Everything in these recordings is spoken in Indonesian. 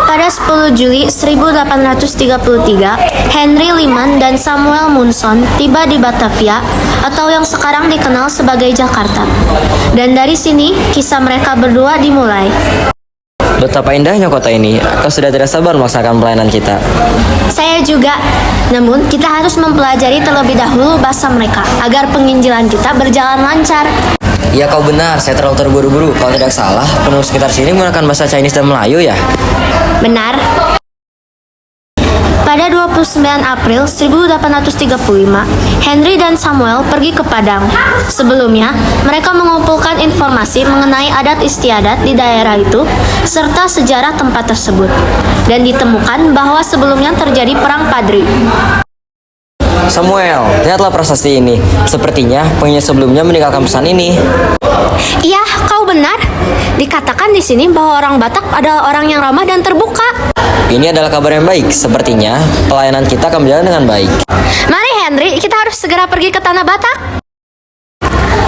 Pada 10 Juli 1833, Henry Lyman dan Samuel Munson tiba di Batavia atau yang sekarang dikenal sebagai Jakarta. Dan dari sini, kisah mereka berdua dimulai. Betapa indahnya kota ini, aku sudah tidak sabar melaksanakan pelayanan kita. Saya juga. Namun, kita harus mempelajari terlebih dahulu bahasa mereka agar penginjilan kita berjalan lancar. Ya kau benar, saya terlalu terburu-buru. Kalau tidak salah, penduduk sekitar sini menggunakan bahasa Chinese dan Melayu ya? Benar. Pada 29 April 1835, Henry dan Samuel pergi ke Padang. Sebelumnya, mereka mengumpulkan informasi mengenai adat istiadat di daerah itu serta sejarah tempat tersebut. Dan ditemukan bahwa sebelumnya terjadi perang Padri. Samuel, lihatlah prasasti ini. Sepertinya penginjil sebelumnya meninggalkan pesan ini. Iya, kau benar. Dikatakan di sini bahwa orang Batak adalah orang yang ramah dan terbuka. Ini adalah kabar yang baik. Sepertinya pelayanan kita akan berjalan dengan baik. Mari Henry, kita harus segera pergi ke Tanah Batak.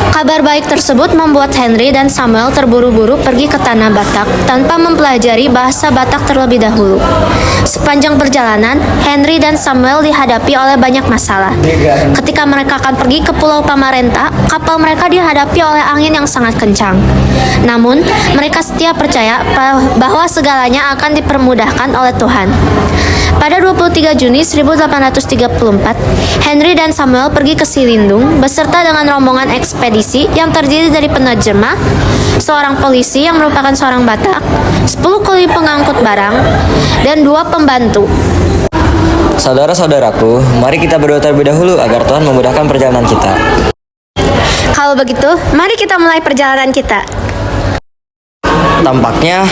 Kabar baik tersebut membuat Henry dan Samuel terburu-buru pergi ke Tanah Batak tanpa mempelajari bahasa Batak terlebih dahulu. Sepanjang perjalanan, Henry dan Samuel dihadapi oleh banyak masalah. Ketika mereka akan pergi ke Pulau Pamarenta, kapal mereka dihadapi oleh angin yang sangat kencang. Namun, mereka setia percaya bahwa segalanya akan dipermudahkan oleh Tuhan. Pada 23 Juni 1834, Henry dan Samuel pergi ke Silindung beserta dengan rombongan ekspedisi yang terdiri dari penerjemah, seorang polisi yang merupakan seorang Batak, 10 kuli pengangkut barang, dan 2 pembantu. Saudara-saudaraku, mari kita berdoa terlebih dahulu agar Tuhan memudahkan perjalanan kita. Kalau begitu, mari kita mulai perjalanan kita. Tampaknya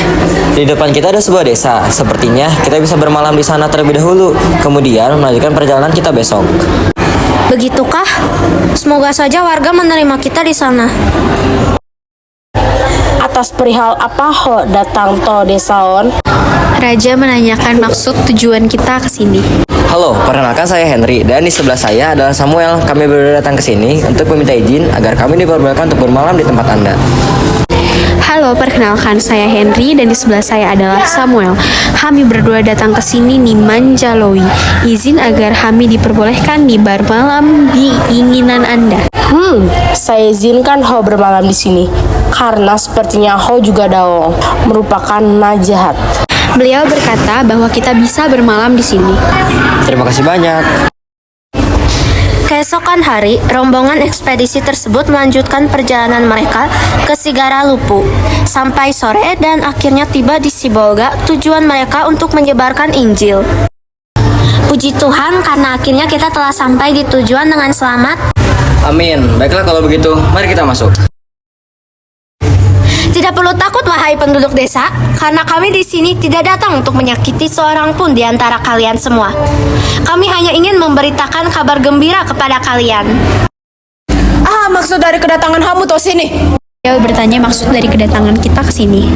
di depan kita ada sebuah desa. Sepertinya kita bisa bermalam di sana terlebih dahulu, kemudian melanjutkan perjalanan kita besok. Begitukah? Semoga saja warga menerima kita di sana. Atas perihal apa ho datang to desaon? Raja menanyakan maksud tujuan kita ke sini. Halo, perkenalkan saya Henry dan di sebelah saya adalah Samuel. Kami berdua datang ke sini untuk meminta izin agar kami diperbolehkan untuk bermalam di tempat Anda. Halo, perkenalkan saya Henry dan di sebelah saya adalah Samuel. Kami berdua datang ke sini nih Manjalowi. Izin agar kami diperbolehkan nih bermalam di inginan Anda. Saya izinkan ho bermalam di sini karena sepertinya ho juga daong merupakan najahat. Beliau berkata bahwa kita bisa bermalam di sini. Terima kasih banyak. Keesokan hari, rombongan ekspedisi tersebut melanjutkan perjalanan mereka ke Sigara Lupu sampai sore dan akhirnya tiba di Sibolga, tujuan mereka untuk menyebarkan Injil. Puji Tuhan karena akhirnya kita telah sampai di tujuan dengan selamat. Amin. Baiklah kalau begitu, mari kita masuk. Tidak perlu takut wahai penduduk desa, karena kami di sini tidak datang untuk menyakiti seorang pun di antara kalian semua. Kami hanya ingin memberitakan kabar gembira kepada kalian. Maksud dari kedatangan kamu to sini? Beliau bertanya maksud dari kedatangan kita ke sini.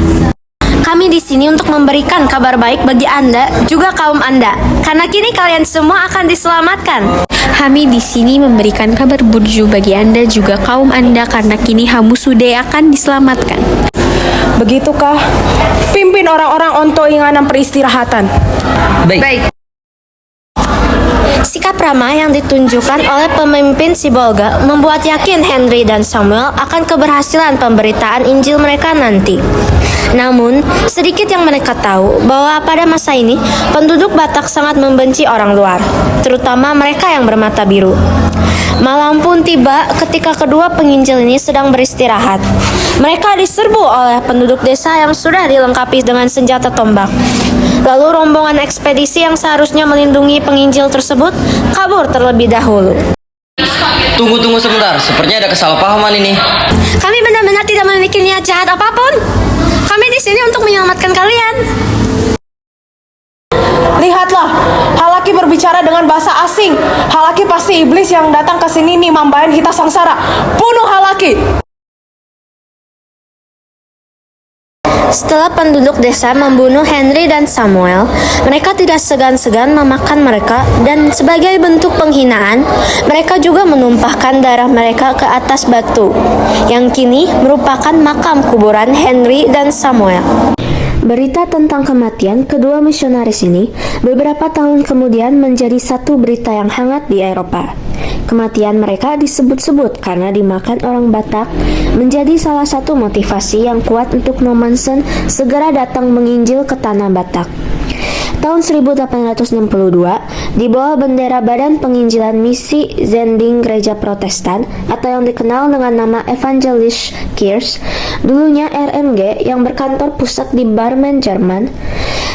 Kami di sini untuk memberikan kabar baik bagi Anda, juga kaum Anda, karena kini kalian semua akan diselamatkan. Kami di sini memberikan kabar burju bagi Anda juga kaum Anda karena kini kamu sudah akan diselamatkan. Begitukah? Pimpin orang-orang onto inganan peristirahatan. Baik. Sikap ramah yang ditunjukkan oleh pemimpin Sibolga membuat yakin Henry dan Samuel akan keberhasilan pemberitaan Injil mereka nanti. Namun, sedikit yang mereka tahu bahwa pada masa ini penduduk Batak sangat membenci orang luar, terutama mereka yang bermata biru. Malam pun tiba ketika kedua penginjil ini sedang beristirahat. Mereka diserbu oleh penduduk desa yang sudah dilengkapi dengan senjata tombak. Lalu rombongan ekspedisi yang seharusnya melindungi penginjil tersebut kabur terlebih dahulu. Tunggu sebentar, sepertinya ada kesalahpahaman ini. Kami benar-benar tidak memiliki niat jahat apapun. Kami di sini untuk menyelamatkan kalian. Lihatlah, Halaki berbicara dengan bahasa asing. Halaki pasti iblis yang datang ke sini nih mambayan kita sengsara. Bunuh Halaki. Setelah penduduk desa membunuh Henry dan Samuel, mereka tidak segan-segan memakan mereka dan sebagai bentuk penghinaan, mereka juga menumpahkan darah mereka ke atas batu, yang kini merupakan makam kuburan Henry dan Samuel. Berita tentang kematian kedua misionaris ini beberapa tahun kemudian menjadi satu berita yang hangat di Eropa. Kematian mereka disebut-sebut karena dimakan orang Batak menjadi salah satu motivasi yang kuat untuk Nommensen segera datang menginjil ke tanah Batak. Tahun 1862, di bawah bendera Badan Penginjilan Misi Zending Gereja Protestan atau yang dikenal dengan nama Evangelische Kirche, dulunya RMG yang berkantor pusat di Barmen, Jerman.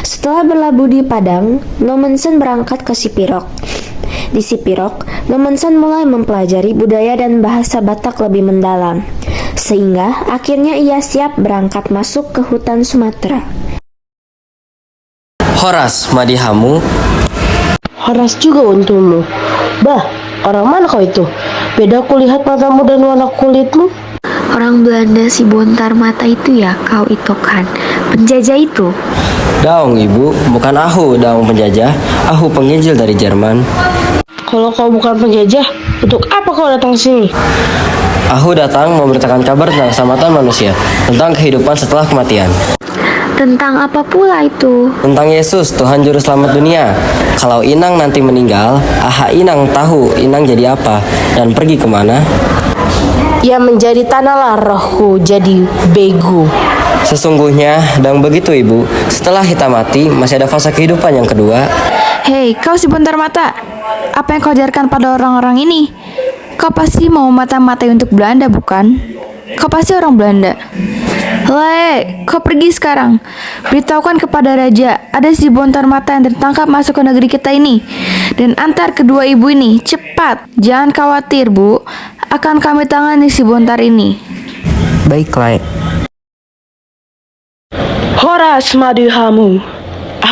Setelah berlabuh di Padang, Nommensen berangkat ke Sipirok. Di Sipirok, Nommensen mulai mempelajari budaya dan bahasa Batak lebih mendalam, sehingga akhirnya ia siap berangkat masuk ke hutan Sumatera. Horas, Madihamu. Horas juga untukmu. Bah, orang mana kau itu? Beda kulihat matamu dan warna kulitmu. Orang Belanda si bontar mata itu ya, kau itu kan penjajah itu. Daung ibu, bukan Ahu daung penjajah, Ahu penginjil dari Jerman. Kalau kau bukan penjajah, untuk apa kau datang ke sini? Ahu datang memberitakan kabar tentang keselamatan manusia, tentang kehidupan setelah kematian. Tentang apa pula itu? Tentang Yesus, Tuhan Juru Selamat dunia. Kalau Inang nanti meninggal, aha Inang tahu Inang jadi apa dan pergi kemana? Ya menjadi tanahlah rohku jadi begu. Sesungguhnya, dan begitu ibu, setelah kita mati, masih ada fase kehidupan yang kedua. Hei, kau si bontar mata. Apa yang kau ajarkan pada orang-orang ini? Kau pasti mau mata-matai untuk Belanda, bukan? Kau pasti orang Belanda. Hei, kau pergi sekarang. Beritahukan kepada raja, ada si bontar mata yang tertangkap masuk ke negeri kita ini. Dan antar kedua ibu ini, cepat. Jangan khawatir, Bu. Akan kami tangani si bontar ini. Baiklah. Horas, Madihamu.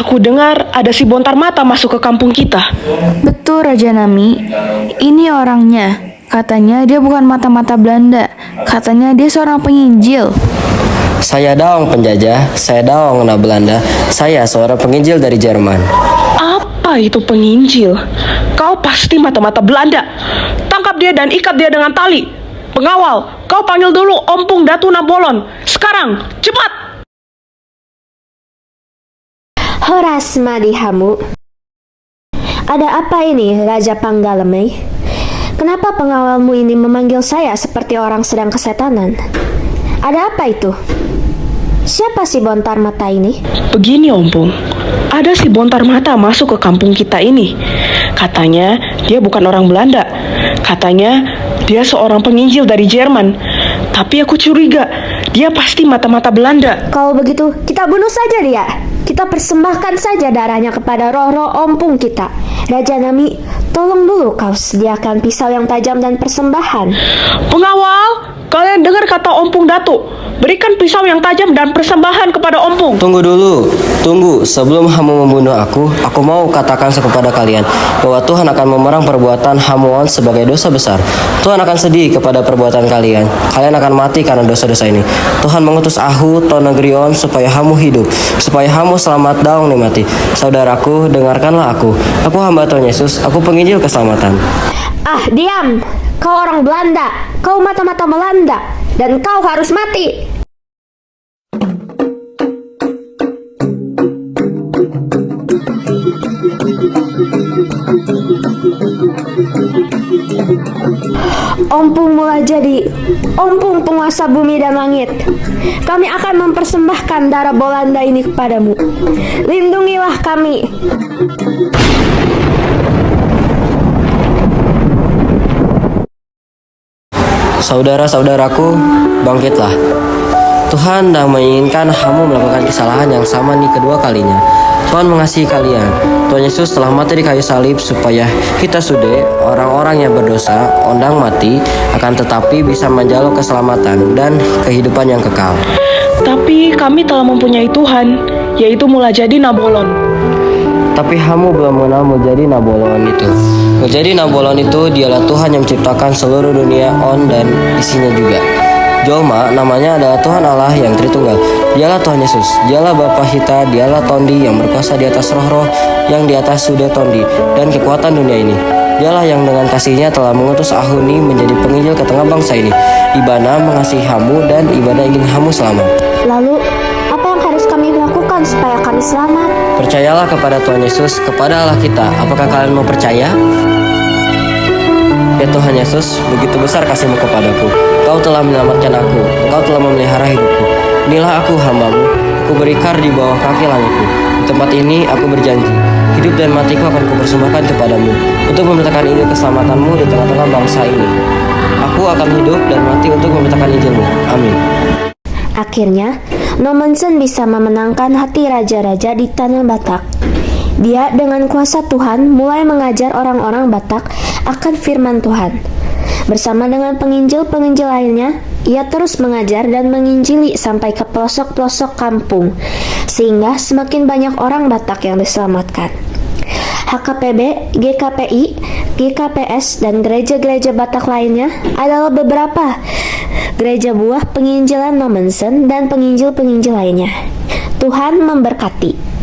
Aku dengar ada si bontar mata masuk ke kampung kita. Betul, Raja Nami. Ini orangnya. Katanya dia bukan mata-mata Belanda. Katanya dia seorang penginjil. Saya daung penjajah, saya daung na Belanda, saya seorang penginjil dari Jerman. Apa itu penginjil? Kau pasti mata-mata Belanda. Tangkap dia dan ikat dia dengan tali. Pengawal, kau panggil dulu Ompung Datu Nabolon. Sekarang, cepat! Horas, Madihamu. Ada apa ini, Raja Panggalemei? Kenapa pengawalmu ini memanggil saya seperti orang sedang kesetanan? Ada apa itu? Siapa si bontar mata ini? Begini Ompung, ada si bontar mata masuk ke kampung kita ini. Katanya dia bukan orang Belanda. Katanya dia seorang penginjil dari Jerman. Tapi aku curiga, dia pasti mata-mata Belanda. Kalau begitu, kita bunuh saja dia. Kita persembahkan saja darahnya kepada roh-roh ompung kita. Raja Nami, tolong dulu kau sediakan pisau yang tajam dan persembahan. Pengawal, kalian dengar kata Ompung Datu. Berikan pisau yang tajam dan persembahan kepada Ompung. Tunggu dulu, tunggu. Sebelum Hamu membunuh aku mau katakan kepada kalian bahwa Tuhan akan memerang perbuatan Hamuon sebagai dosa besar. Tuhan akan sedih kepada perbuatan kalian. Kalian akan mati karena dosa-dosa ini. Tuhan mengutus Ahu, Tonegrion, supaya Hamu hidup, supaya Hamu selamat daung nikmati. Saudaraku, dengarkanlah aku. Aku hamba Tuhan Yesus, aku penginjil keselamatan. Ah, diam! Kau orang Belanda, kau mata-mata Belanda, dan kau harus mati! Ompung mulai jadi Ompung penguasa bumi dan langit. Kami akan mempersembahkan darah Belanda ini kepadamu. Lindungilah kami. Saudara-saudaraku, bangkitlah. Tuhan dah menginginkan Hamu melakukan kesalahan yang sama nih kedua kalinya. Tuhan mengasihi kalian. Tuhan Yesus telah mati di kayu salib supaya kita sudah orang-orang yang berdosa, ondang mati, akan tetapi bisa menjaluk keselamatan dan kehidupan yang kekal. Tapi kami telah mempunyai Tuhan, yaitu Mulajadi Nabolon. Tapi Hamu belum mengenal Mujadi Nabolon itu. Mujadi Nabolon itu dialah Tuhan yang menciptakan seluruh dunia on dan isinya juga. Jolma namanya adalah Tuhan Allah yang Tritunggal. Dialah Tuhan Yesus, dialah Bapa kita, dialah Tondi yang berkuasa di atas roh-roh yang di atas sudah Tondi dan kekuatan dunia ini. Dialah yang dengan kasihnya telah mengutus Ahuni menjadi penginjil ke tengah bangsa ini. Ibana mengasihi Hamu dan Ibana ingin Hamu selamat. Lalu, apa yang harus kami lakukan? kami selamat. Percayalah kepada Tuhan Yesus, kepada Allah kita. Apakah kalian mau percaya? Ya Tuhan Yesus, begitu besar kasih-Mu kepadaku. Engkau telah menyelamatkan aku, Engkau telah memelihara hidupku. Inilah aku hamba-Mu, aku berikrar di bawah kaki langitmu. Di tempat ini aku berjanji, hidup dan matiku akan kupersembahkan kepadamu, untuk memberitakan Injil keselamatan-Mu di tengah-tengah bangsa ini. Aku akan hidup dan mati untuk memberitakan Injil-Mu. Amin. Akhirnya, Nommensen bisa memenangkan hati raja-raja di tanah Batak. Dia dengan kuasa Tuhan mulai mengajar orang-orang Batak akan firman Tuhan. Bersama dengan penginjil-penginjil lainnya, ia terus mengajar dan menginjili sampai ke pelosok-pelosok kampung, sehingga semakin banyak orang Batak yang diselamatkan. HKPB, GKPI, GKPS, dan gereja-gereja Batak lainnya adalah beberapa gereja buah penginjilan Nommensen dan penginjil-penginjil lainnya. Tuhan memberkati.